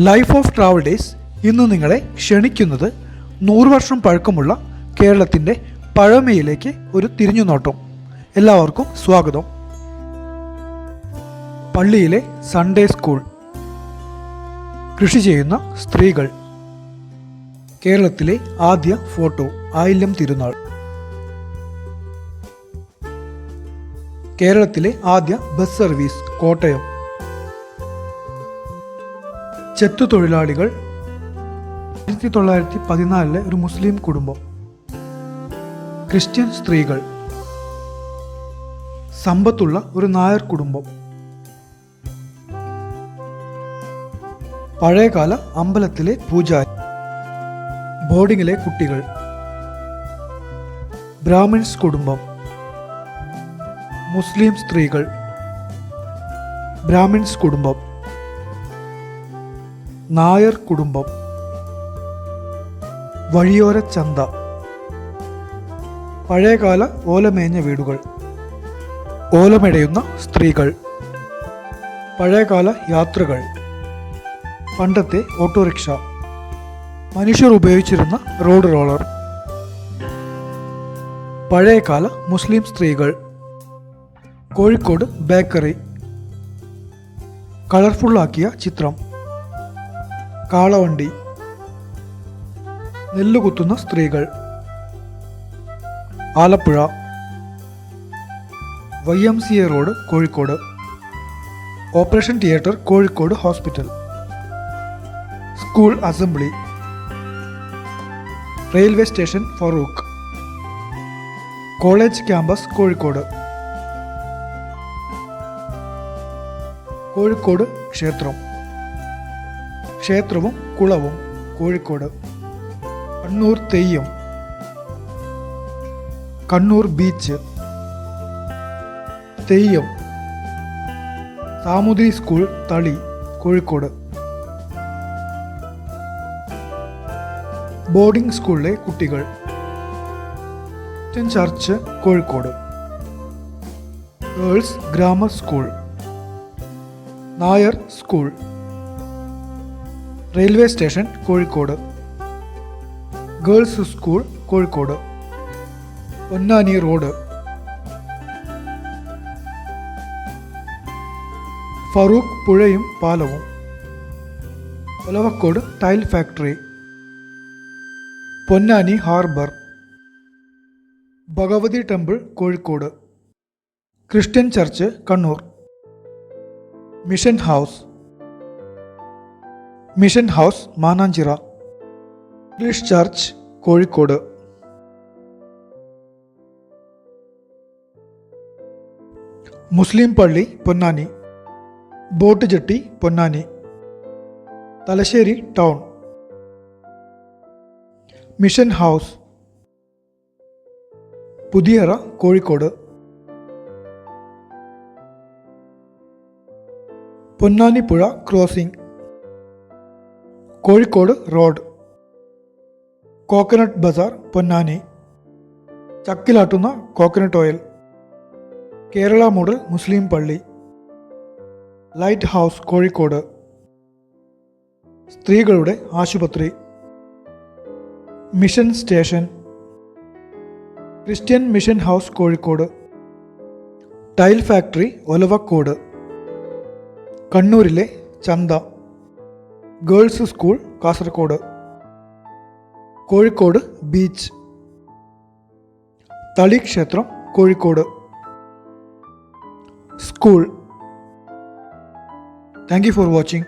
Life of travel days ഇന്ന് നിങ്ങളെ ക്ഷണിക്കുന്നത് 100 വർഷം പഴക്കമുള്ള കേരളത്തിൻ്റെ പഴമയിലേക്ക് ഒരു തിരിഞ്ഞുനോട്ടം. എല്ലാവർക്കും സ്വാഗതം. പള്ളിയിലെ സൺഡേ സ്കൂൾ, കൃഷി ചെയ്യുന്ന സ്ത്രീകൾ, കേരളത്തിലെ ആദ്യ ഫോട്ടോ ആയില്യം തിരുനാൾ, കേരളത്തിലെ ആദ്യ ബസ് സർവീസ് കോട്ടയം, ചെത്തുതൊഴിലാളികൾ, 1914 ഒരു മുസ്ലിം കുടുംബം, ക്രിസ്ത്യൻ സ്ത്രീകൾ, സമ്പത്തുള്ള ഒരു നായർ കുടുംബം, പഴയകാല അമ്പലത്തിലെ പൂജാരി, ബോർഡിങ്ങിലെ കുട്ടികൾ, ബ്രാഹ്മിൺസ് കുടുംബം, മുസ്ലിം സ്ത്രീകൾ, ബ്രാഹ്മിൺസ് കുടുംബം, നായർ കുടുംബം, വഴിയോര ചന്ത, പഴയകാല ഓലമേഞ്ഞ വീടുകൾ, ഓലമെടയുന്ന സ്ത്രീകൾ, പഴയകാല യാത്രകൾ, പണ്ടത്തെ ഓട്ടോറിക്ഷ, മനുഷ്യർ ഉപയോഗിച്ചിരുന്ന റോഡ് റോളർ, പഴയകാല മുസ്ലിം സ്ത്രീകൾ, കോഴിക്കോട് ബേക്കറി, കളർഫുള്ളാക്കിയ ചിത്രം, കാളവണ്ടി, നെല്ലുകുത്തുന്ന സ്ത്രീകൾ, Alappuzha, YMCA road Kozhikode, operation theatre Kozhikode hospital, school assembly, railway station Farook, college campus Kozhikode, Kozhikode ക്ഷേത്രം, ക്ഷേത്രവും കുളവും Kozhikode, Kannur theyyam, Kannur beach, theyyam, Samoothiri school Thali Kozhikode, boarding സ്കൂളിലെ കുട്ടികൾ, Christian church Kozhikode, girls grammar school, Nair school, railway station Kozhikode, girls school Kozhikode, Ponnani road, Farook പുഴയും പാലവും, Olavakkode tile factory, Ponnani harbour, Bhagavathi temple Kozhikode, Christian church Kannur, mission house Mananchira, English church Kozhikode, Muslim പള്ളി Ponnani, boat jetty Ponnani, Thalassery town, mission house, Puthiyara Kozhikode, പൊന്നാനിപ്പുഴ crossing, Kozhikode road, coconut bazaar Ponnani, ചക്കിലാട്ടുന്ന coconut oil, Kerala model Muslim പള്ളി, light house Kozhikode, സ്ത്രീകളുടെ ആശുപത്രി, mission station, Christian mission house Kozhikode, tile factory Olavakkode, കണ്ണൂരിലെ ചന്ത, girls school Kasaragod, Kozhikode beach, Thali ക്ഷേത്രം Kozhikode, school. Thank you for watching.